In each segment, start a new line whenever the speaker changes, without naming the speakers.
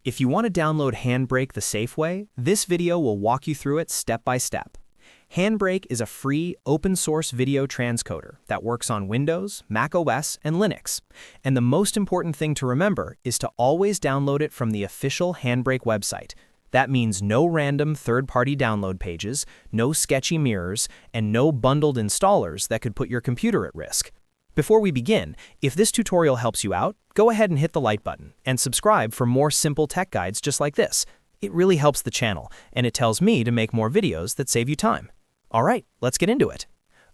If you want to download HandBrake the safe way, this video will walk you through it step by step. HandBrake is a free, open-source video transcoder that works on Windows, macOS, and Linux. And the most important thing to remember is to always download it from the official HandBrake website. That means no random third-party download pages, no sketchy mirrors, and no bundled installers that could put your computer at risk. Before we begin, if this tutorial helps you out, go ahead and hit the like button and subscribe for more simple tech guides just like this. It really helps the channel, and it tells me to make more videos that save you time. All right, let's get into it.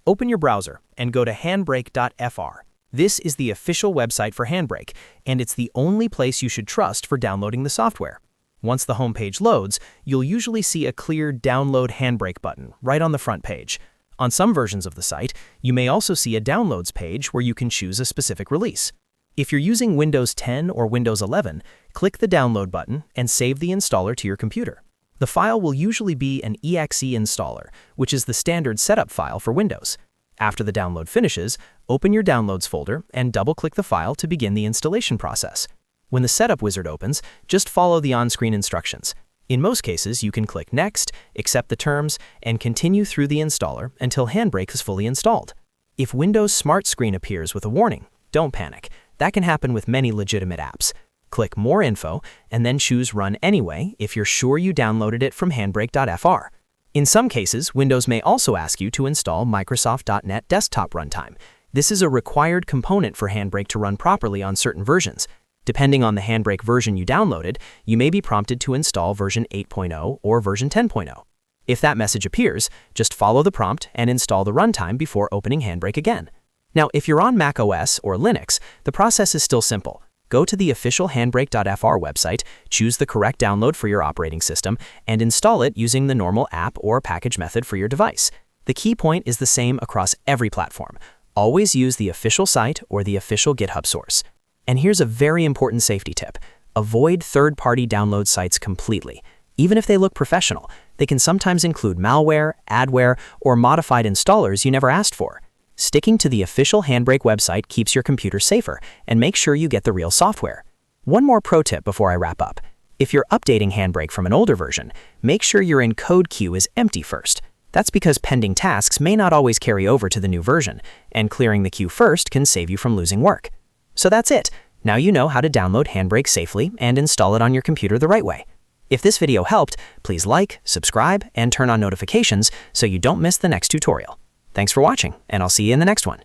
Open your browser and go to HandBrake.fr. This is the official website for HandBrake, and it's the only place you should trust for downloading the software. Once the homepage loads, you'll usually see a clear Download HandBrake button right on the front page. On some versions of the site, you may also see a Downloads page where you can choose a specific release. If you're using Windows 10 or Windows 11, click the Download button and save the installer to your computer. The file will usually be an exe installer, which is the standard setup file for Windows. After the download finishes, open your Downloads folder and double-click the file to begin the installation process. When the setup wizard opens, just follow the on-screen instructions. In most cases, you can click Next, accept the terms, and continue through the installer until HandBrake is fully installed. If Windows SmartScreen appears with a warning, don't panic. That can happen with many legitimate apps. Click More Info and then choose Run Anyway if you're sure you downloaded it from HandBrake.fr. In some cases, Windows may also ask you to install Microsoft.NET Desktop Runtime. This is a required component for HandBrake to run properly on certain versions. Depending on the HandBrake version you downloaded, you may be prompted to install version 8.0 or version 10.0. If that message appears, just follow the prompt and install the runtime before opening HandBrake again. Now, if you're on macOS or Linux, the process is still simple. Go to the official HandBrake.fr website, choose the correct download for your operating system, and install it using the normal app or package method for your device. The key point is the same across every platform. Always use the official site or the official GitHub source. And here's a very important safety tip. Avoid third-party download sites completely. Even if they look professional, they can sometimes include malware, adware, or modified installers you never asked for. Sticking to the official HandBrake website keeps your computer safer, and make sure you get the real software. One more pro tip before I wrap up. If you're updating HandBrake from an older version, make sure your encode queue is empty first. That's because pending tasks may not always carry over to the new version, and clearing the queue first can save you from losing work. So that's it. Now you know how to download HandBrake safely and install it on your computer the right way. If this video helped, please like, subscribe, and turn on notifications so you don't miss the next tutorial. Thanks for watching, and I'll see you in the next one.